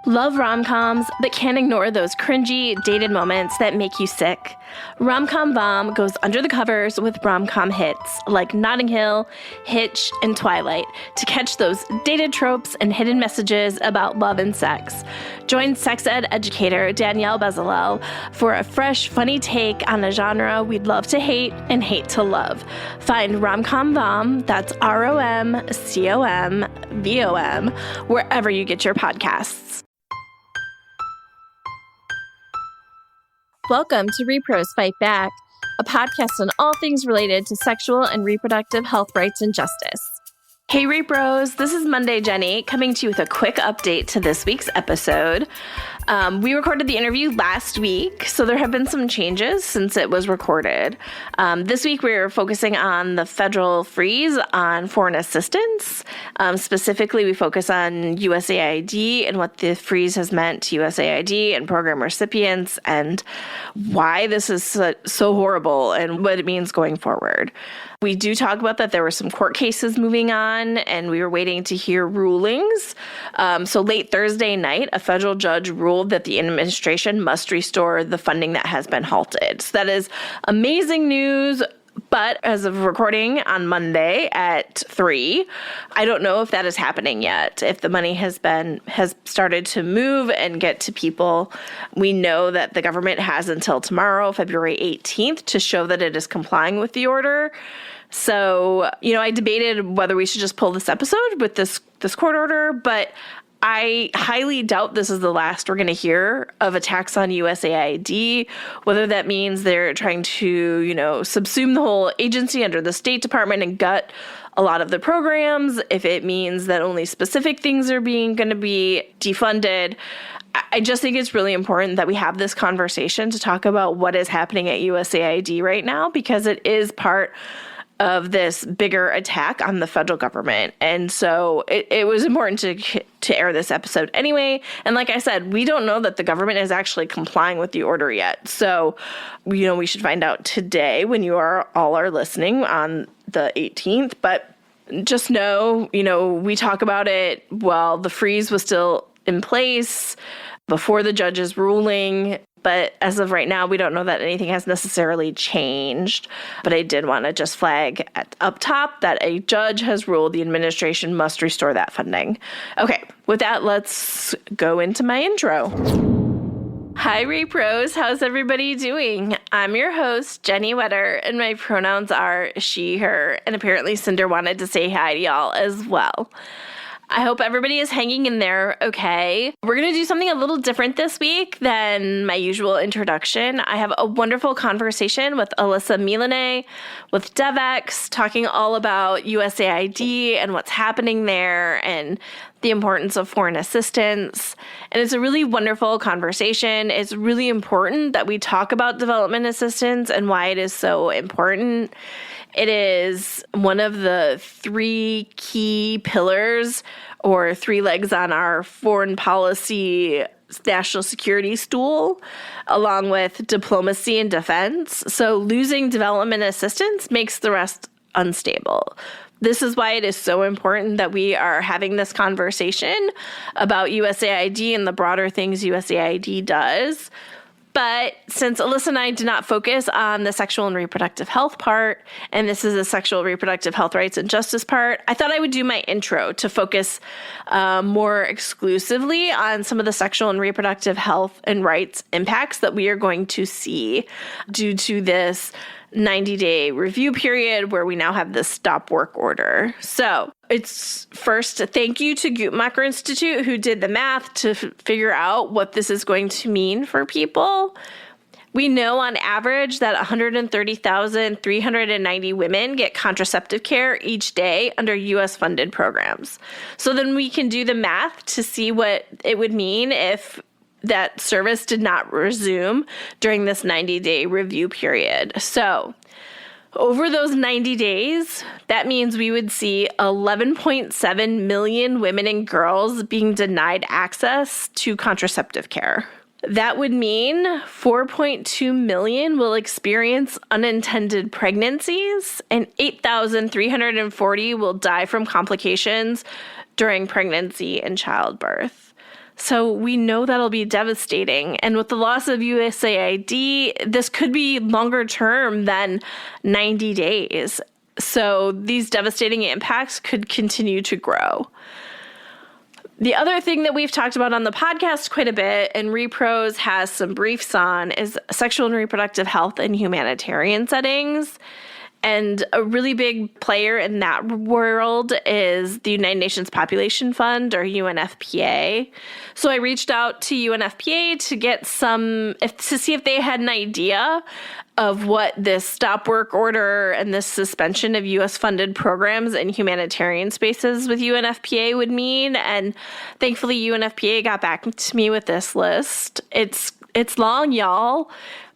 Love rom-coms, but can't ignore those cringy, dated moments that make you sick? Rom-Com Bomb goes under the covers with rom-com hits like Notting Hill, Hitch, and Twilight to catch those dated tropes and hidden messages about love and sex. Join sex ed educator Danielle Bezalel for a fresh, funny take on a genre we'd love to hate and hate to love. Find Rom-Com Bomb, that's ROMCOMVOM, wherever you get your podcasts. Welcome to rePROs Fight Back, a podcast on all things related to sexual and reproductive health rights and justice. Hey rePROs, this is Monday Jenny coming to you with a quick update to this week's episode. We recorded the interview last week, so there have been some changes since it was recorded. This week we're focusing on the federal freeze on foreign assistance. Specifically, we focus on USAID and what the freeze has meant to USAID and program recipients and why this is so horrible and what it means going forward. We do talk about that there were some court cases moving on, and we were waiting to hear rulings. So late Thursday night, a federal judge ruled that the administration must restore the funding that has been halted. So that is amazing news. But as of recording on Monday at 3, I don't know if that is happening yet. If the money has started to move and get to people, we know that the government has until tomorrow, February 18th, to show that it is complying with the order. So, I debated whether we should just pull this episode with this court order, but I highly doubt this is the last we're going to hear of attacks on USAID, whether that means they're trying to, subsume the whole agency under the State Department and gut a lot of the programs, if it means that only specific things are going to be defunded. I just think it's really important that we have this conversation to talk about what is happening at USAID right now, because it is part of this bigger attack on the federal government. And so it was important to air this episode anyway. And like I said, we don't know that the government is actually complying with the order yet. So, we should find out today when you all are listening on the 18th. But just know, we talk about it while the freeze was still in place before the judge's ruling. But as of right now, we don't know that anything has necessarily changed. But I did want to just flag up top that a judge has ruled the administration must restore that funding. Okay, with that, let's go into my intro. Hi, rePROs. How's everybody doing? I'm your host, Jenny Wetter, and my pronouns are she, her, and apparently Cinder wanted to say hi to y'all as well. I hope everybody is hanging in there okay. We're going to do something a little different this week than my usual introduction. I have a wonderful conversation with Elissa Miolene with Devex, talking all about USAID and what's happening there and the importance of foreign assistance. And it's a really wonderful conversation. It's really important that we talk about development assistance and why it is so important. It is one of the 3 key pillars or 3 legs on our foreign policy national security stool, along with diplomacy and defense. So losing development assistance makes the rest unstable. This is why it is so important that we are having this conversation about USAID and the broader things USAID does. But since Elissa and I did not focus on the sexual and reproductive health part, and this is a sexual reproductive health rights and justice part, I thought I would do my intro to focus more exclusively on some of the sexual and reproductive health and rights impacts that we are going to see due to this 90-day review period where we now have this stop work order. So it's first a thank you to Guttmacher Institute, who did the math to figure out what this is going to mean for people. We know on average that 130,390 women get contraceptive care each day under U.S.-funded programs. So then we can do the math to see what it would mean if that service did not resume during this 90-day review period. So over those 90 days, that means we would see 11.7 million women and girls being denied access to contraceptive care. That would mean 4.2 million will experience unintended pregnancies, and 8,340 will die from complications during pregnancy and childbirth. So we know that'll be devastating. And with the loss of USAID, this could be longer term than 90 days. So these devastating impacts could continue to grow. The other thing that we've talked about on the podcast quite a bit, and rePROs has some briefs on, is sexual and reproductive health in humanitarian settings. And a really big player in that world is the United Nations Population Fund, or UNFPA. So I reached out to UNFPA to get to see if they had an idea of what this stop work order and this suspension of U.S.-funded programs in humanitarian spaces with UNFPA would mean. And thankfully, UNFPA got back to me with this list. It's long, y'all.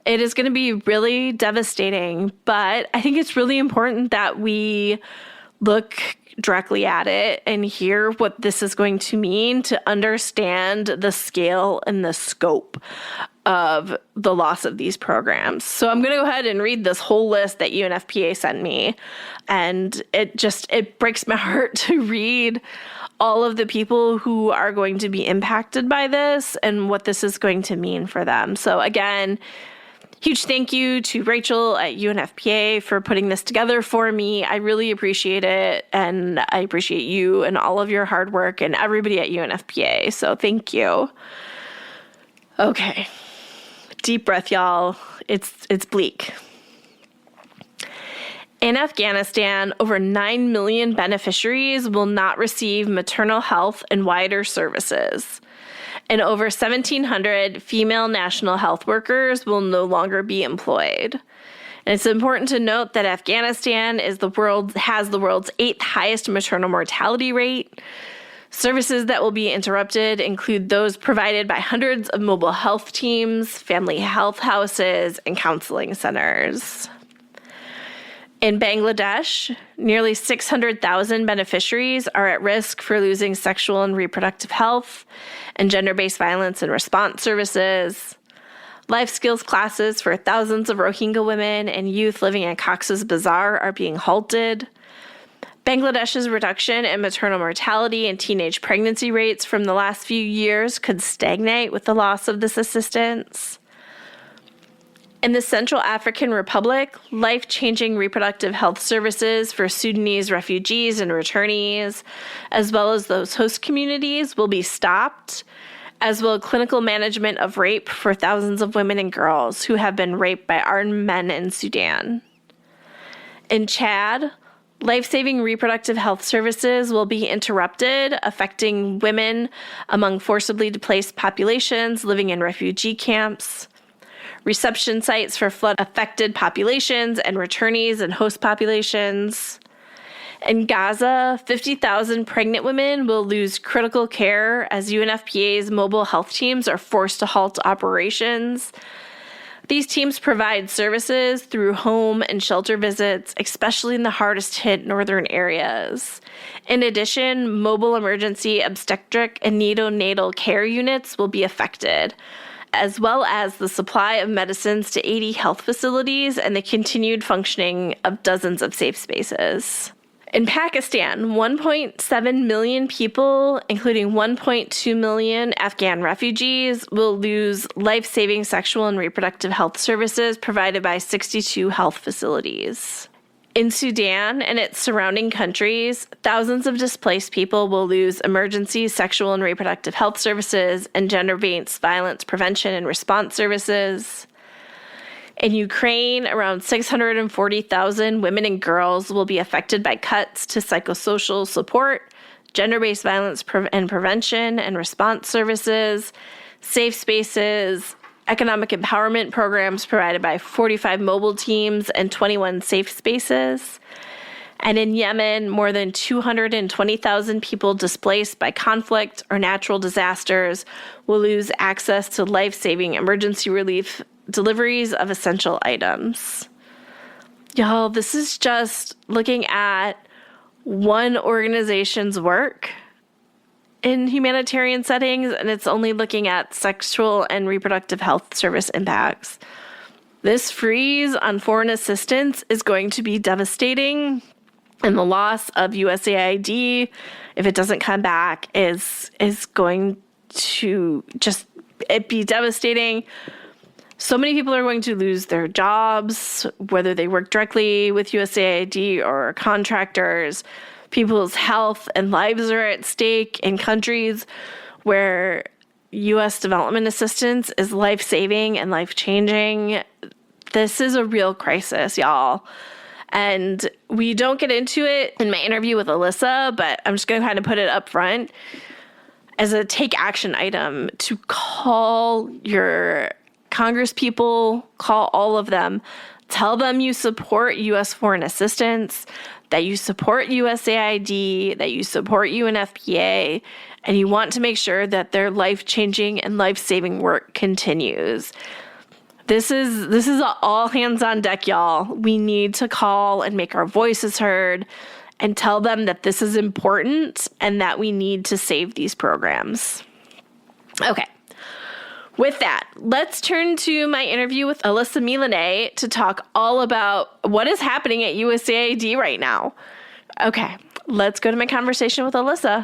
It is going to be really devastating, but I think it's really important that we look directly at it and hear what this is going to mean to understand the scale and the scope of the loss of these programs. So I'm going to go ahead and read this whole list that UNFPA sent me. And it breaks my heart to read all of the people who are going to be impacted by this and what this is going to mean for them. So again, huge thank you to Rachel at UNFPA for putting this together for me. I really appreciate it, and I appreciate you and all of your hard work and everybody at UNFPA. So thank you. Okay. Deep breath, y'all. It's bleak. In Afghanistan, over 9 million beneficiaries will not receive maternal health and wider services. And over 1,700 female national health workers will no longer be employed. And it's important to note that Afghanistan has the world's 8th highest maternal mortality rate. Services that will be interrupted include those provided by hundreds of mobile health teams, family health houses, and counseling centers. In Bangladesh, nearly 600,000 beneficiaries are at risk for losing sexual and reproductive health and gender-based violence and response services. Life skills classes for thousands of Rohingya women and youth living in Cox's Bazar are being halted. Bangladesh's reduction in maternal mortality and teenage pregnancy rates from the last few years could stagnate with the loss of this assistance. In the Central African Republic, life-changing reproductive health services for Sudanese refugees and returnees, as well as those host communities, will be stopped, as will clinical management of rape for thousands of women and girls who have been raped by armed men in Sudan. In Chad, life-saving reproductive health services will be interrupted, affecting women among forcibly displaced populations living in refugee camps. Reception sites for flood-affected populations and returnees and host populations. In Gaza, 50,000 pregnant women will lose critical care as UNFPA's mobile health teams are forced to halt operations. These teams provide services through home and shelter visits, especially in the hardest-hit northern areas. In addition, mobile emergency obstetric and neonatal care units will be affected, as well as the supply of medicines to 80 health facilities and the continued functioning of dozens of safe spaces. In Pakistan, 1.7 million people, including 1.2 million Afghan refugees, will lose life-saving sexual and reproductive health services provided by 62 health facilities. In Sudan and its surrounding countries, thousands of displaced people will lose emergency sexual and reproductive health services and gender-based violence prevention and response services. In Ukraine, around 640,000 women and girls will be affected by cuts to psychosocial support, gender-based violence and prevention and response services, safe spaces, economic empowerment programs provided by 45 mobile teams and 21 safe spaces. And in Yemen, more than 220,000 people displaced by conflict or natural disasters will lose access to life-saving emergency relief deliveries of essential items. Y'all, this is just looking at one organization's work in humanitarian settings, and it's only looking at sexual and reproductive health service impacts. This freeze on foreign assistance is going to be devastating, and the loss of USAID, if it doesn't come back, is going to just it be devastating. So many people are going to lose their jobs, whether they work directly with USAID or contractors. People's health and lives are at stake in countries where U.S. development assistance is life-saving and life-changing. This is a real crisis, y'all. And we don't get into it in my interview with Elissa, but I'm just going to kind of put it up front as a take action item to call your Congress people, call all of them, tell them you support U.S. foreign assistance, that you support USAID, that you support UNFPA, and you want to make sure that their life-changing and life-saving work continues. This is all hands on deck, y'all. We need to call and make our voices heard and tell them that this is important and that we need to save these programs. Okay. With that, let's turn to my interview with Elissa Miolene to talk all about what is happening at USAID right now. Okay, let's go to my conversation with Elissa.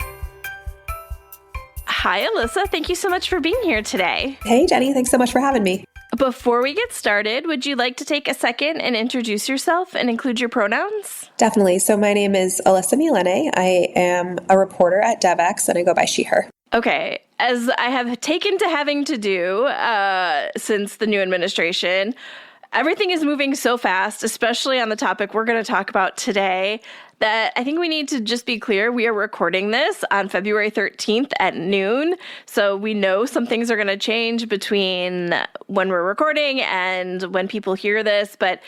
Hi, Elissa. Thank you so much for being here today. Hey, Jenny. Thanks so much for having me. Before we get started, would you like to take a second and introduce yourself and include your pronouns? Definitely. So my name is Elissa Miolene. I am a reporter at Devex, and I go by she, her. Okay. As I have taken to having to do since the new administration, everything is moving so fast, especially on the topic we're going to talk about today, that I think we need to just be clear. We are recording this on February 13th at noon. So we know some things are going to change between when we're recording and when people hear this, but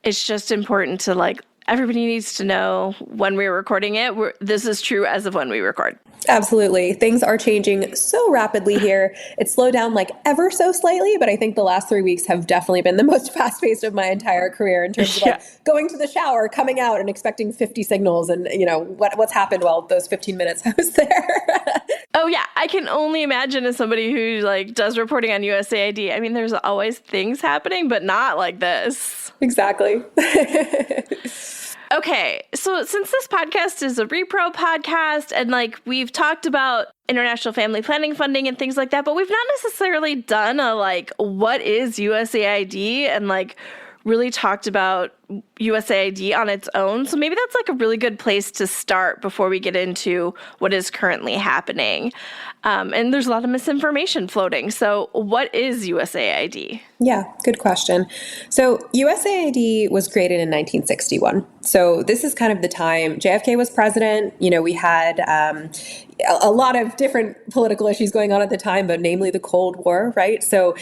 it's just important to everybody needs to know when we're recording it. This is true as of when we record. Absolutely. Things are changing so rapidly here. It's slowed down ever so slightly, but I think the last 3 weeks have definitely been the most fast-paced of my entire career in terms of going to the shower, coming out and expecting 50 signals and, what's happened while those 15 minutes I was there. Oh, yeah. I can only imagine as somebody who does reporting on USAID. I mean, there's always things happening, but not like this. Exactly. Okay, so since this podcast is a rePRO podcast and we've talked about international family planning funding and things like that, but we've not necessarily done a what is USAID and really talked about USAID on its own. So maybe that's a really good place to start before we get into what is currently happening. And there's a lot of misinformation floating. So what is USAID? Yeah, good question. So USAID was created in 1961. So this is kind of the time JFK was president. We had a lot of different political issues going on at the time, but namely the Cold War, right? So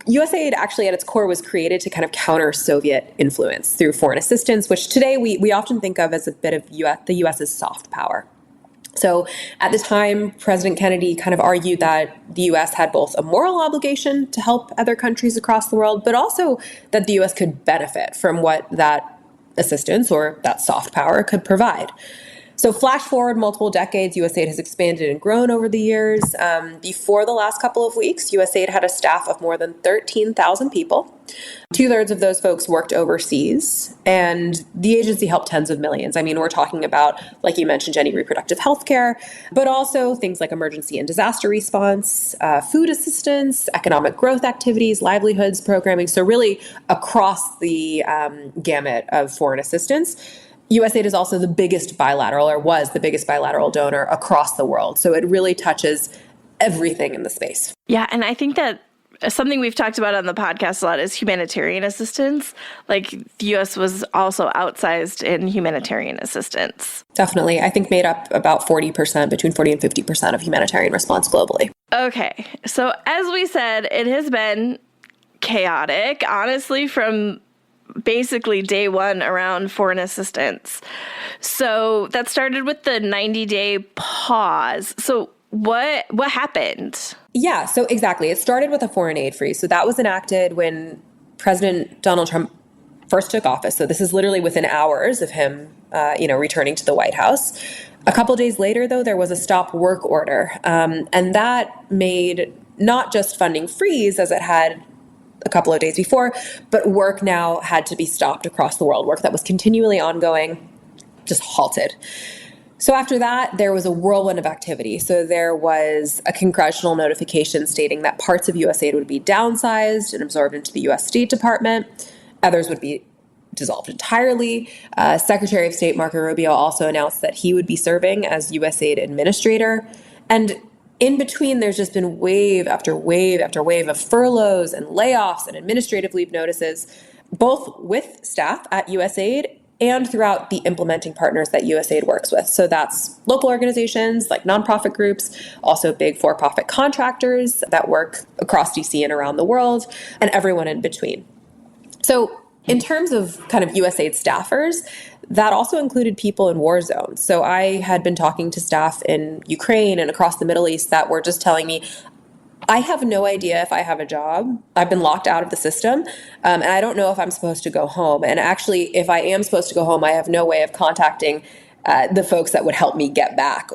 USAID actually at its core was created to kind of counter Soviet influence through foreign assistance, which today we often think of as a bit of the U.S.'s soft power. So at the time, President Kennedy kind of argued that the U.S. had both a moral obligation to help other countries across the world, but also that the U.S. could benefit from what that assistance or that soft power could provide. So flash forward multiple decades, USAID has expanded and grown over the years. Before the last couple of weeks, USAID had a staff of more than 13,000 people. 2/3 of those folks worked overseas, and the agency helped tens of millions. I mean, we're talking about, like you mentioned, Jenny, reproductive health care, but also things like emergency and disaster response, food assistance, economic growth activities, livelihoods programming. So really across the gamut of foreign assistance. USAID is also the biggest bilateral, or was the biggest bilateral donor across the world. So it really touches everything in the space. Yeah, and I think that something we've talked about on the podcast a lot is humanitarian assistance. The U.S. was also outsized in humanitarian assistance. Definitely. I think made up about 40%, between 40 and 50% of humanitarian response globally. Okay. So as we said, it has been chaotic, honestly, from basically day one around foreign assistance. So that started with the 90-day pause. So what happened? Yeah, so exactly. It started with a foreign aid freeze. So that was enacted when President Donald Trump first took office. So this is literally within hours of him, returning to the White House. A couple days later, though, there was a stop work order. And that made not just funding freeze as it had a couple of days before, but work now had to be stopped across the world. Work that was continually ongoing, just halted. So after that, there was a whirlwind of activity. So there was a congressional notification stating that parts of USAID would be downsized and absorbed into the U.S. State Department. Others would be dissolved entirely. Secretary of State Marco Rubio also announced that he would be serving as USAID administrator. And in between, there's just been wave after wave after wave of furloughs and layoffs and administrative leave notices, both with staff at USAID and throughout the implementing partners that USAID works with. So that's local organizations like nonprofit groups, also big for-profit contractors that work across DC and around the world, and everyone in between. So in terms of kind of USAID staffers, that also included people in war zones. So I had been talking to staff in Ukraine and across the Middle East that were just telling me, I have no idea if I have a job. I've been locked out of the system, and I don't know if I'm supposed to go home. And actually, if I am supposed to go home, I have no way of contacting the folks that would help me get back.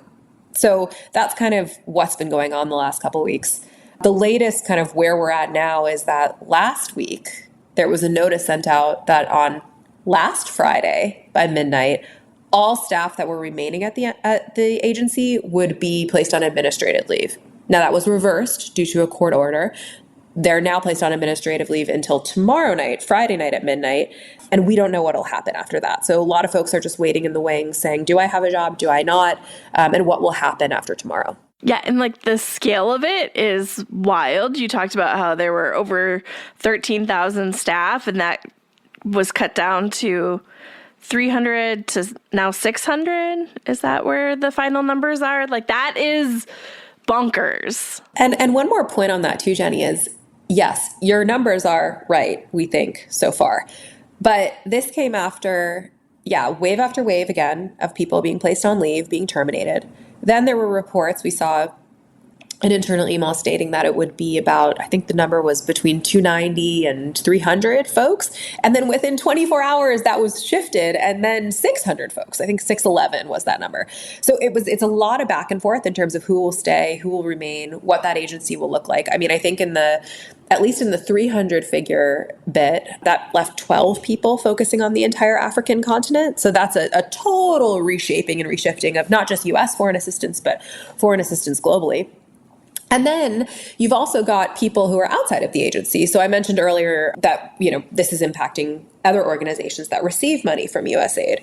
So that's kind of what's been going on the last couple of weeks. The latest kind of where we're at now is that last week, there was a notice sent out that on last Friday by midnight, all staff that were remaining at the agency would be placed on administrative leave. Now, that was reversed due to a court order. They're now placed on administrative leave until tomorrow night, Friday night at midnight, and we don't know what will happen after that. So a lot of folks are just waiting in the wings saying, do I have a job? Do I not? And what will happen after tomorrow? Yeah, and like the scale of it is wild. You talked about how there were over 13,000 staff, and that was cut down to 300 to now 600. Is that where the final numbers are? Like, that is bonkers. And one more point on that too, Jenny, is yes, your numbers are right, we think, so far. But this came after, wave after wave again of people being placed on leave, being terminated. Then there were reports, we saw an internal email stating that it would be about, I think the number was between 290 and 300 folks. And then within 24 hours, that was shifted. And then 600 folks, I think 611 was that number. So it's a lot of back and forth in terms of who will stay, who will remain, what that agency will look like. I mean, I think at least in the 300 figure bit, that left 12 people focusing on the entire African continent. So that's a total reshaping and reshifting of not just US foreign assistance, but foreign assistance globally. And then you've also got people who are outside of the agency. So I mentioned earlier that, this is impacting other organizations that receive money from USAID.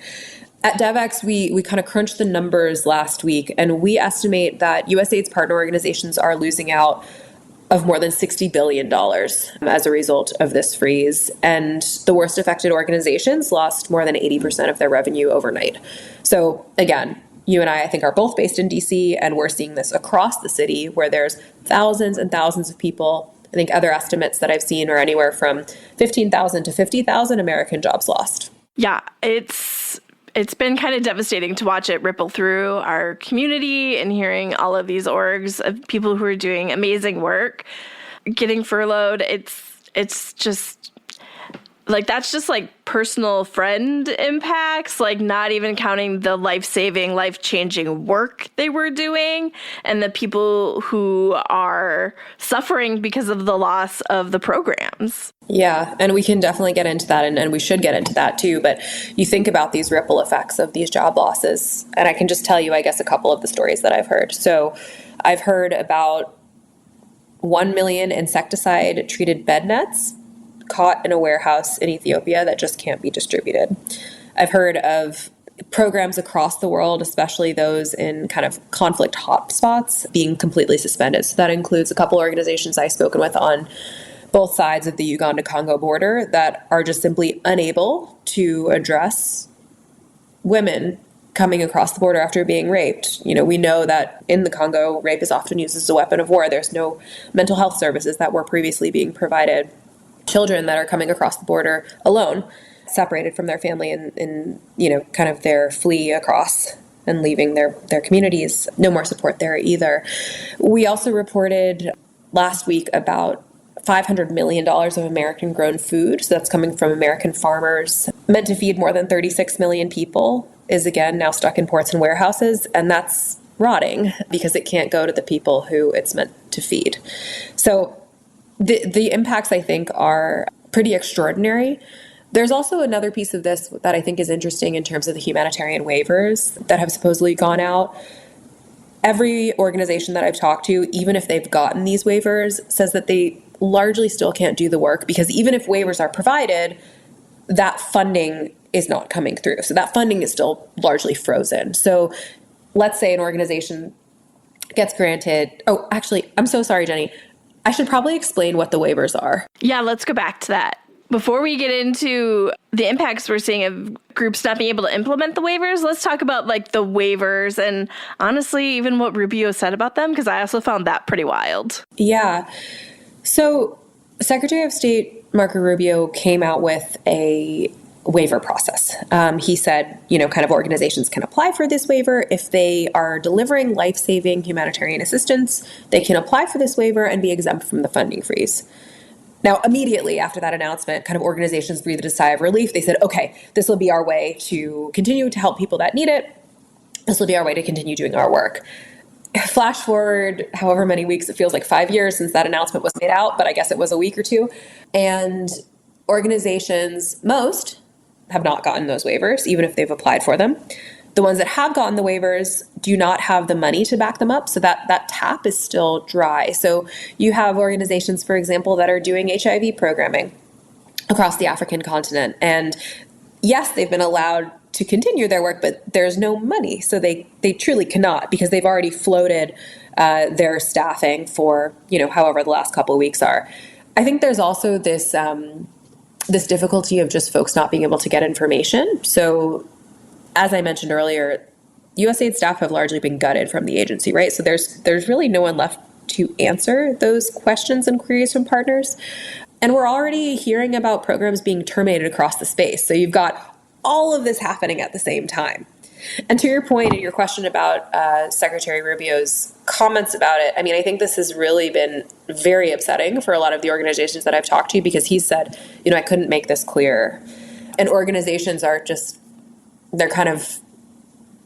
At Devex, we kind of crunched the numbers last week, and we estimate that USAID's partner organizations are losing out of more than $60 billion as a result of this freeze. And the worst affected organizations lost more than 80% of their revenue overnight. So again, you and I think, are both based in DC, and we're seeing this across the city where there's thousands and thousands of people. I think other estimates that I've seen are anywhere from 15,000 to 50,000 American jobs lost. Yeah, it's been kind of devastating to watch it ripple through our community and hearing all of these orgs of people who are doing amazing work getting furloughed. It's just like, that's just like personal friend impacts, like not even counting the life-saving, life-changing work they were doing and the people who are suffering because of the loss of the programs. Yeah, and we can definitely get into that, and we should get into that too. But you think about these ripple effects of these job losses, and I can just tell you, I guess, a couple of the stories that I've heard. So I've heard about 1 million insecticide-treated bed nets caught in a warehouse in Ethiopia that just can't be distributed. I've heard of programs across the world, especially those in kind of conflict hotspots, being completely suspended. So that includes a couple organizations I've spoken with on both sides of the Uganda-Congo border that are just simply unable to address women coming across the border after being raped. We know that in the Congo, rape is often used as a weapon of war. There's no mental health services that were previously being provided. Children that are coming across the border alone, separated from their family in kind of their flee across and leaving their communities. No more support there either. We also reported last week about $500 million of American-grown food. So that's coming from American farmers, meant to feed more than 36 million people, is again now stuck in ports and warehouses. And that's rotting because it can't go to the people who it's meant to feed. So the impacts, I think, are pretty extraordinary. There's also another piece of this that I think is interesting in terms of the humanitarian waivers that have supposedly gone out. Every organization that I've talked to, even if they've gotten these waivers, says that they largely still can't do the work because even if waivers are provided, that funding is not coming through. So that funding is still largely frozen. So let's say an organization gets granted. Oh, actually, I'm so sorry, Jenny. I should probably explain what the waivers are. Yeah, let's go back to that. Before we get into the impacts we're seeing of groups not being able to implement the waivers, let's talk about like the waivers and honestly, even what Rubio said about them, because I also found that pretty wild. Yeah. So Secretary of State Marco Rubio came out with a waiver process. He said, kind of organizations can apply for this waiver. If they are delivering life-saving humanitarian assistance, they can apply for this waiver and be exempt from the funding freeze. Now, immediately after that announcement, kind of organizations breathed a sigh of relief. They said, okay, this will be our way to continue to help people that need it. This will be our way to continue doing our work. Flash forward however many weeks, it feels like 5 years since that announcement was made out, but I guess it was a week or two. And organizations, most, have not gotten those waivers, even if they've applied for them. The ones that have gotten the waivers do not have the money to back them up, so that tap is still dry. So you have organizations, for example, that are doing HIV programming across the African continent. And yes, they've been allowed to continue their work, but there's no money. So they truly cannot because they've already floated their staffing for, however the last couple of weeks are. I think there's also this difficulty of just folks not being able to get information. So as I mentioned earlier, USAID staff have largely been gutted from the agency, right? So there's really no one left to answer those questions and queries from partners. And we're already hearing about programs being terminated across the space. So you've got all of this happening at the same time. And to your point and your question about Secretary Rubio's comments about it, I mean, I think this has really been very upsetting for a lot of the organizations that I've talked to because he said, I couldn't make this clear. And organizations are they're kind of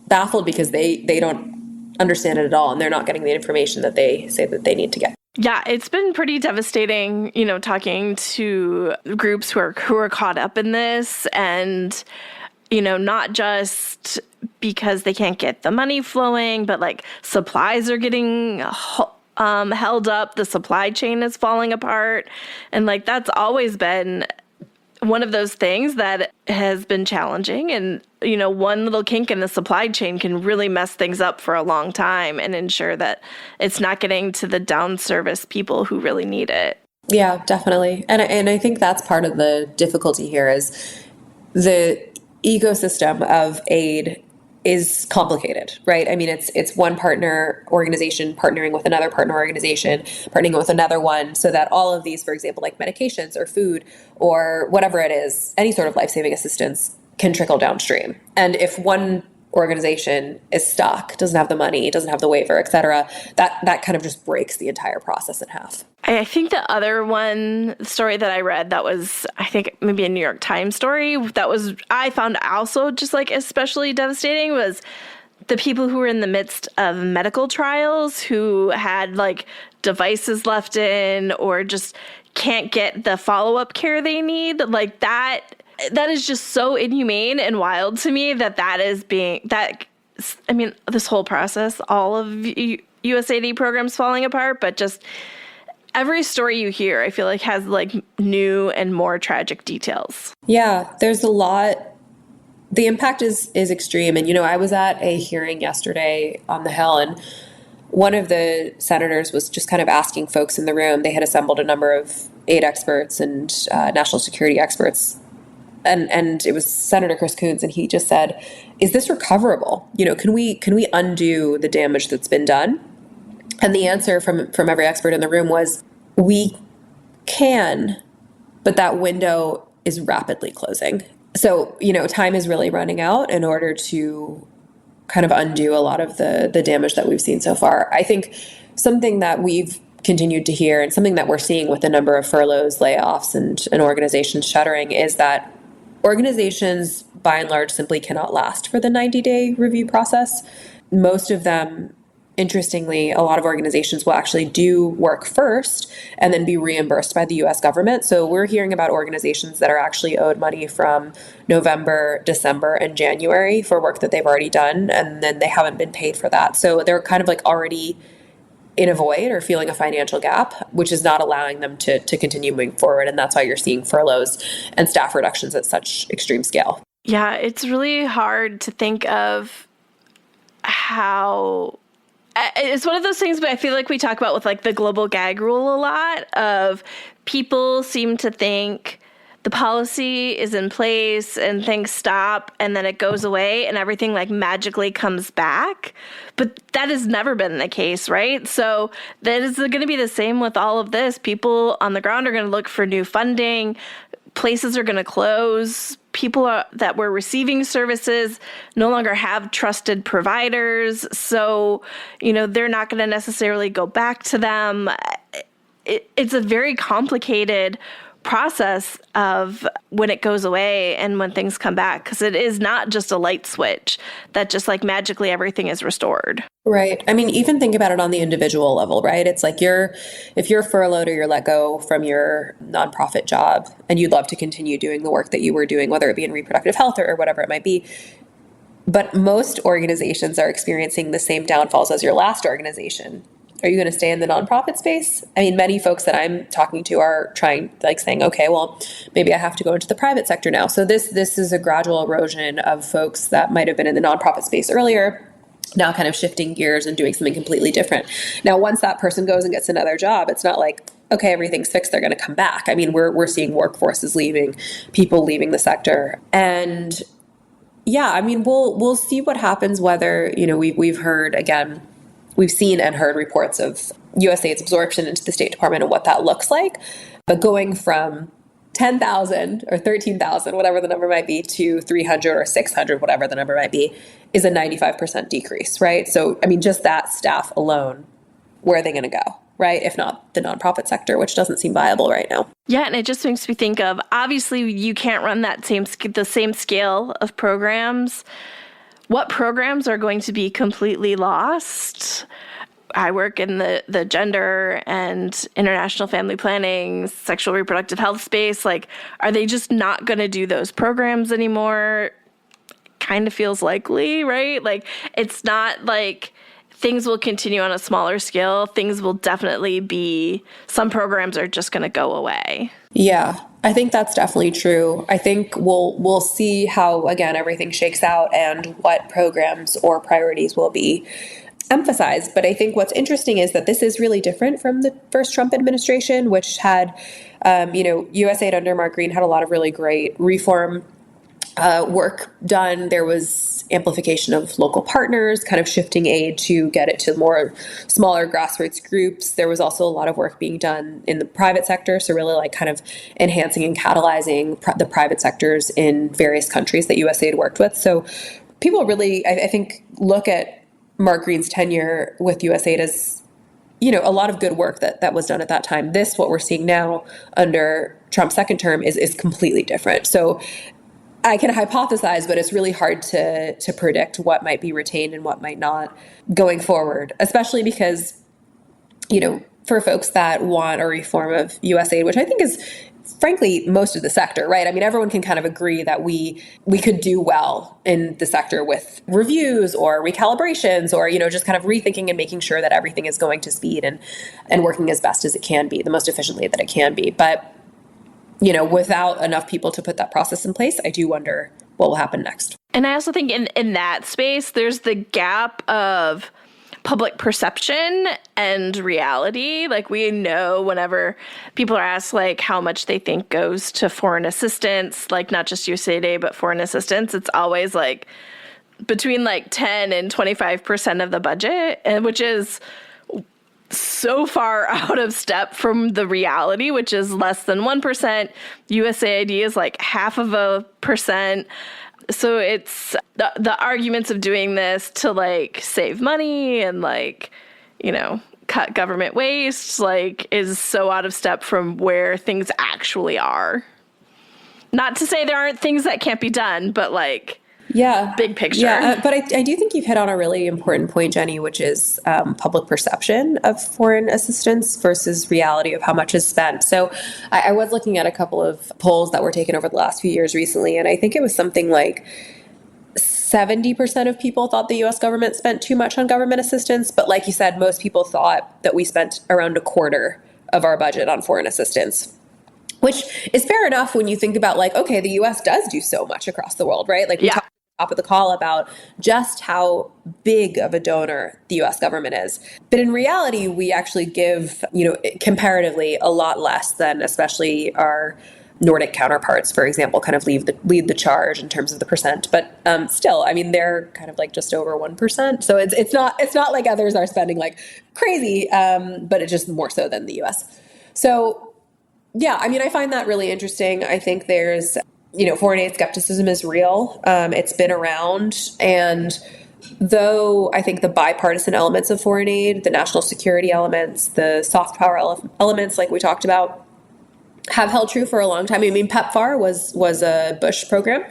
baffled because they don't understand it at all and they're not getting the information that they say that they need to get. Yeah, it's been pretty devastating, talking to groups who are caught up in this and, not just because they can't get the money flowing, but like supplies are getting held up. The supply chain is falling apart. And like that's always been one of those things that has been challenging. And, one little kink in the supply chain can really mess things up for a long time and ensure that it's not getting to the down service people who really need it. Yeah, definitely. And I think that's part of the difficulty here is the ecosystem of aid is complicated, right? I mean, it's one partner organization partnering with another partner organization, partnering with another one, so that all of these, for example, like medications or food or whatever it is, any sort of life-saving assistance can trickle downstream. And if one organization is stuck, doesn't have the money, doesn't have the waiver, et cetera, that kind of just breaks the entire process in half. I think the other story that I read that was, I think maybe a New York Times story I found also just like especially devastating was the people who were in the midst of medical trials who had like devices left in or just can't get the follow-up care they need. Like that is just so inhumane and wild to me this whole process, all of USAID programs falling apart, but just every story you hear, I feel like has like new and more tragic details. Yeah, there's a lot. The impact is extreme. And, I was at a hearing yesterday on the Hill and one of the senators was just kind of asking folks in the room. They had assembled a number of aid experts and national security experts. And it was Senator Chris Coons, and he just said, is this recoverable? Can we undo the damage that's been done? And the answer from every expert in the room was, we can, but that window is rapidly closing. So, time is really running out in order to kind of undo a lot of the damage that we've seen so far. I think something that we've continued to hear and something that we're seeing with the number of furloughs, layoffs, and organizations shuttering is that organizations, by and large, simply cannot last for the 90-day review process. Most of them interestingly, a lot of organizations will actually do work first and then be reimbursed by the US government. So we're hearing about organizations that are actually owed money from November, December, and January for work that they've already done, and then they haven't been paid for that. So they're kind of like already in a void or feeling a financial gap, which is not allowing them to continue moving forward. And that's why you're seeing furloughs and staff reductions at such extreme scale. Yeah, it's really hard to think of how... It's one of those things, but I feel like we talk about with like the global gag rule a lot of people seem to think the policy is in place and things stop and then it goes away and everything like magically comes back. But that has never been the case, right? So that is going to be the same with all of this. People on the ground are going to look for new funding. Places are going to close. People that were receiving services no longer have trusted providers. So, they're not going to necessarily go back to them. It's a very complicated process of when it goes away and when things come back, because it is not just a light switch that just like magically everything is restored. Right. I mean, even think about it on the individual level, right? It's like if you're furloughed or you're let go from your nonprofit job and you'd love to continue doing the work that you were doing, whether it be in reproductive health or whatever it might be. But most organizations are experiencing the same downfalls as your last organization. Are you going to stay in the nonprofit space? I mean, many folks that I'm talking to are saying, okay, well, maybe I have to go into the private sector now. So this is a gradual erosion of folks that might have been in the nonprofit space earlier, now kind of shifting gears and doing something completely different. Now, once that person goes and gets another job, it's not like, okay, everything's fixed, they're going to come back. I mean, we're seeing workforces leaving, people leaving the sector. And yeah, I mean, we'll see what happens, whether, we've heard, again, we've seen and heard reports of USAID's absorption into the State Department and what that looks like. But going from 10,000 or 13,000, whatever the number might be, to 300 or 600, whatever the number might be, is a 95% decrease, right? So, I mean, just that staff alone, where are they going to go, right? If not the nonprofit sector, which doesn't seem viable right now. Yeah, and it just makes me think of, obviously, you can't run the same scale of programs. What programs are going to be completely lost? I work in the gender and international family planning, sexual reproductive health space. Like, are they just not going to do those programs anymore? Kind of feels likely, right? Like, it's not like things will continue on a smaller scale. Things will definitely be, some programs are just going to go away. Yeah, I think that's definitely true. I think we'll see how, again, everything shakes out and what programs or priorities will be emphasized. But I think what's interesting is that this is really different from the first Trump administration, which had, USAID under Mark Green had a lot of really great reform work done. There was amplification of local partners, kind of shifting aid to get it to more smaller grassroots groups. There was also a lot of work being done in the private sector. So really like kind of enhancing and catalyzing the private sectors in various countries that USAID worked with. So people really, I think, look at Mark Green's tenure with USAID as, a lot of good work that was done at that time. What we're seeing now under Trump's second term is completely different. So I can hypothesize, but it's really hard to predict what might be retained and what might not going forward, especially because, for folks that want a reform of USAID, which I think is, frankly, most of the sector, right? I mean, everyone can kind of agree that we could do well in the sector with reviews or recalibrations or, just kind of rethinking and making sure that everything is going to speed and working as best as it can be, the most efficiently that it can be. But without enough people to put that process in place, I do wonder what will happen next. And I also think in that space, there's the gap of public perception and reality. Like, we know whenever people are asked, like, how much they think goes to foreign assistance, like not just USAID, but foreign assistance, it's always like between like 10 and 25% of the budget, and which is so far out of step from the reality, which is less than 1%. USAID is like 0.5%. So it's the arguments of doing this to like save money and like, cut government waste, like, is so out of step from where things actually are. Not to say there aren't things that can't be done, but like, big picture. Yeah, but I do think you've hit on a really important point, Jenny, which is public perception of foreign assistance versus reality of how much is spent. So I was looking at a couple of polls that were taken over the last few years recently, and I think it was something like 70% of people thought the U.S. government spent too much on government assistance. But like you said, most people thought that we spent around a quarter of our budget on foreign assistance, which is fair enough when you think about like, okay, the U.S. does do so much across the world, right? Like we talked at the top of the call about just how big of a donor the U.S. government is. But in reality, we actually give, comparatively a lot less than especially our Nordic counterparts, for example, kind of lead the charge in terms of the percent. But still, I mean, they're kind of like just over 1%. So it's not like others are spending like crazy, but it's just more so than the U.S. So yeah, I mean, I find that really interesting. I think there's, foreign aid skepticism is real. It's been around. And though I think the bipartisan elements of foreign aid, the national security elements, the soft power elements, like we talked about, have held true for a long time. I mean, PEPFAR was a Bush program,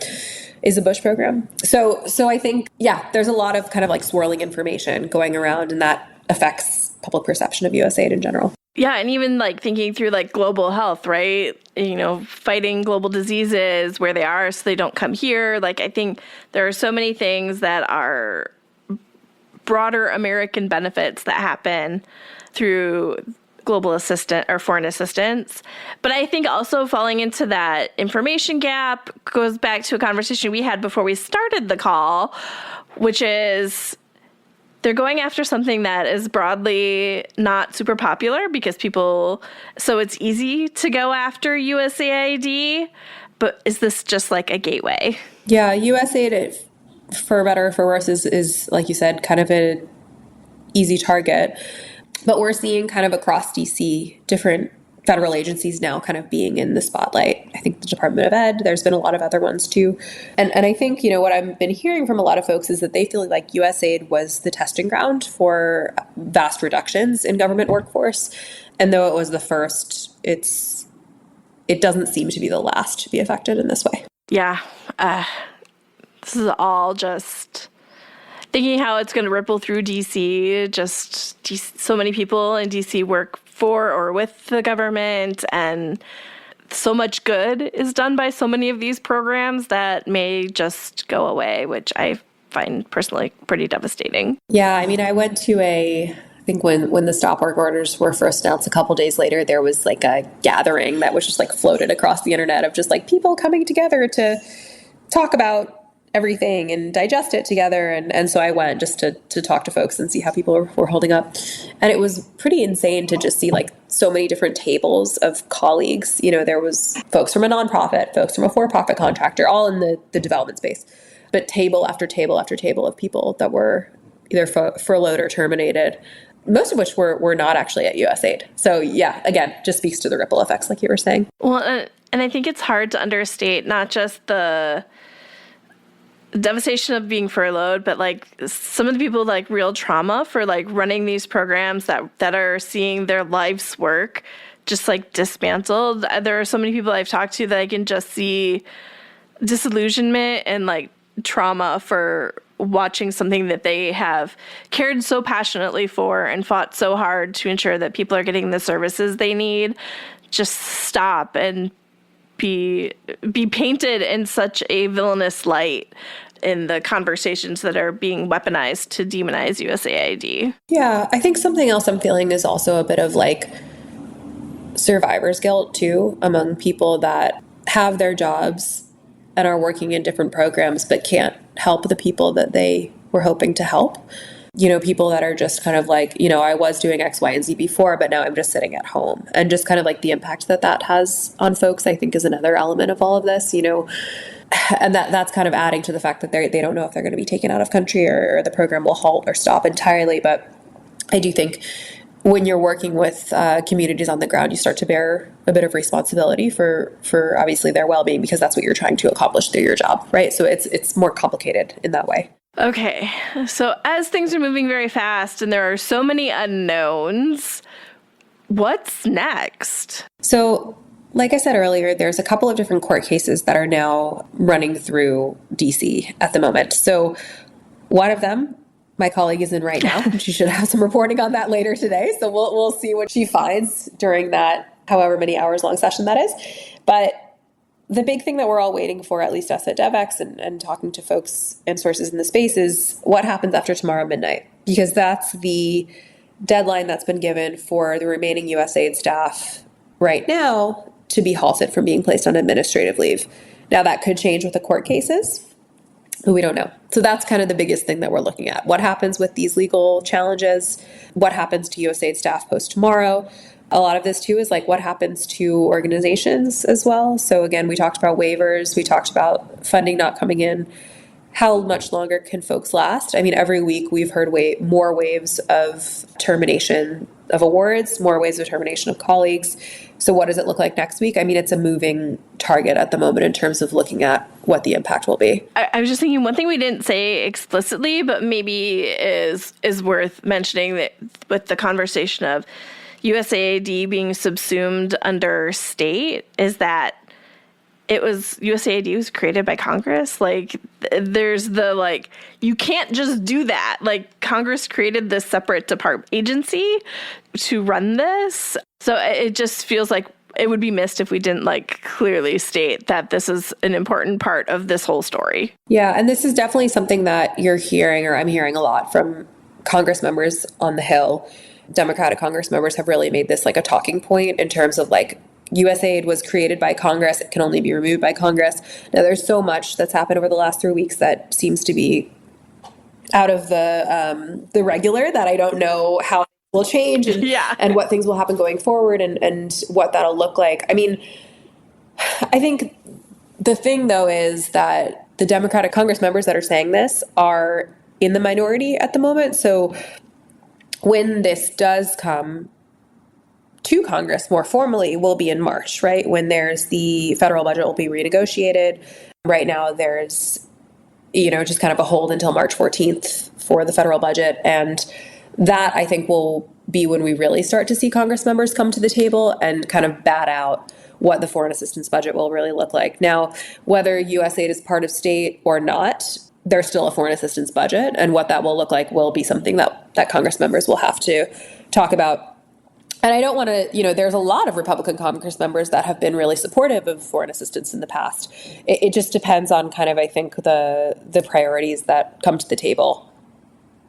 is a Bush program. So I think, there's a lot of kind of like swirling information going around, and that affects public perception of USAID in general. Yeah, and even like thinking through like global health, right? Fighting global diseases where they are so they don't come here. Like, I think there are so many things that are broader American benefits that happen through global assistance or foreign assistance. But I think also falling into that information gap goes back to a conversation we had before we started the call, which is they're going after something that is broadly not super popular because so it's easy to go after USAID, but is this just like a gateway? Yeah, USAID, for better or for worse, is like you said, kind of an easy target. But we're seeing kind of across DC, different federal agencies now kind of being in the spotlight. I think the Department of Ed, there's been a lot of other ones too. And I think, what I've been hearing from a lot of folks is that they feel like USAID was the testing ground for vast reductions in government workforce. And though it was the first, it doesn't seem to be the last to be affected in this way. Yeah. This is all just thinking how it's going to ripple through DC. So many people in DC work for or with the government, and so much good is done by so many of these programs that may just go away, which I find personally pretty devastating. Yeah, I mean, I went to I think when the stop work orders were first announced, a couple days later, there was like a gathering that was just like floated across the internet of just like people coming together to talk about everything and digest it together. And so I went just to talk to folks and see how people were holding up. And it was pretty insane to just see like so many different tables of colleagues. There was folks from a nonprofit, folks from a for-profit contractor, all in the development space, but table after table after table of people that were either furloughed or terminated, most of which were not actually at USAID. So yeah, again, just speaks to the ripple effects like you were saying. Well, and I think it's hard to understate not just the devastation of being furloughed, but like some of the people like real trauma for like running these programs that are seeing their life's work just like dismantled. There are so many people I've talked to that I can just see disillusionment and like trauma for watching something that they have cared so passionately for and fought so hard to ensure that people are getting the services they need just stop and be painted in such a villainous light in the conversations that are being weaponized to demonize USAID. Yeah, I think something else I'm feeling is also a bit of like survivor's guilt too among people that have their jobs and are working in different programs but can't help the people that they were hoping to help. People that are just kind of like, I was doing X, Y, and Z before, but now I'm just sitting at home. And just kind of like the impact that has on folks, I think is another element of all of this, and that's kind of adding to the fact that they don't know if they're going to be taken out of country or the program will halt or stop entirely. But I do think when you're working with communities on the ground, you start to bear a bit of responsibility for obviously their well-being, because that's what you're trying to accomplish through your job, right? So it's more complicated in that way. Okay, so as things are moving very fast and there are so many unknowns, what's next? So like I said earlier, there's a couple of different court cases that are now running through DC at the moment. So one of them, my colleague is in right now. She should have some reporting on that later today. So we'll see what she finds during that however many hours long session that is. But the big thing that we're all waiting for, at least us at Devex and talking to folks and sources in the space, is what happens after tomorrow midnight, because that's the deadline that's been given for the remaining USAID staff right now to be halted from being placed on administrative leave. Now that could change with the court cases. We don't know. So that's kind of the biggest thing that we're looking at. What happens with these legal challenges? What happens to USAID staff post tomorrow? A lot of this too is like what happens to organizations as well. So again, we talked about waivers. We talked about funding not coming in. How much longer can folks last? I mean, every week we've heard more waves of termination of awards, more waves of termination of colleagues. So what does it look like next week? I mean, it's a moving target at the moment in terms of looking at what the impact will be. I was just thinking one thing we didn't say explicitly, but maybe is worth mentioning that with the conversation of USAID being subsumed under state is that USAID was created by Congress. Like there's you can't just do that. Like Congress created this separate department agency to run this. So it just feels like it would be missed if we didn't clearly state that this is an important part of this whole story. Yeah. And this is definitely something that you're hearing, or I'm hearing a lot from Congress members on the Hill. Democratic Congress members have really made this a talking point in terms of USAID was created by Congress. It can only be removed by Congress. Now, there's so much that's happened over the last 3 weeks that seems to be out of the regular that I don't know how it will change and what things will happen going forward and what that'll look like. I mean, I think the thing, though, is that the Democratic Congress members that are saying this are in the minority at the moment. So when this does come to Congress more formally will be in March, right? When there's the federal budget will be renegotiated. Right now there's, just kind of a hold until March 14th for the federal budget. And that I think will be when we really start to see Congress members come to the table and kind of bat out what the foreign assistance budget will really look like. Now, whether USAID is part of state or not, there's still a foreign assistance budget. And what that will look like will be something that Congress members will have to talk about. And I don't want to, there's a lot of Republican Congress members that have been really supportive of foreign assistance in the past. It just depends on kind of, I think, the priorities that come to the table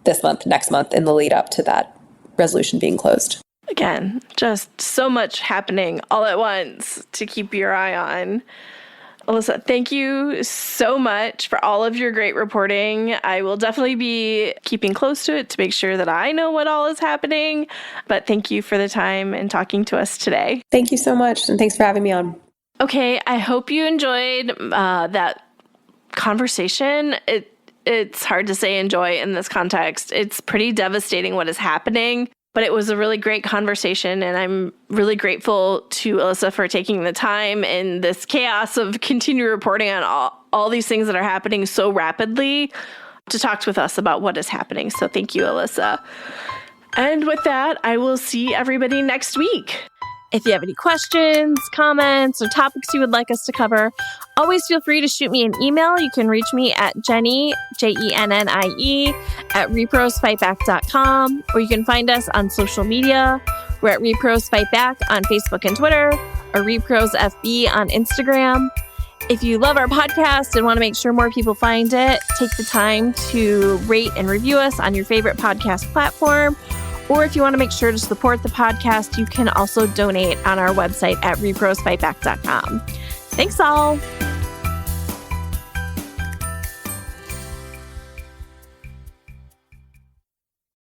this month, next month, in the lead up to that resolution being closed. Again, just so much happening all at once to keep your eye on. Elissa, thank you so much for all of your great reporting. I will definitely be keeping close to it to make sure that I know what all is happening. But thank you for the time and talking to us today. Thank you so much. And thanks for having me on. Okay, I hope you enjoyed that conversation. It's hard to say enjoy in this context. It's pretty devastating what is happening. But it was a really great conversation, and I'm really grateful to Elissa for taking the time in this chaos of continued reporting on all these things that are happening so rapidly to talk with us about what is happening. So thank you, Elissa. And with that, I will see everybody next week. If you have any questions, comments, or topics you would like us to cover, always feel free to shoot me an email. You can reach me at Jennie, Jennie, at reprosfightback.com, or you can find us on social media. We're at repros fight back on Facebook and Twitter, or repros FB on Instagram. If you love our podcast and want to make sure more people find it, take the time to rate and review us on your favorite podcast platform. Or if you want to make sure to support the podcast, you can also donate on our website at reprosfightback.com. Thanks all.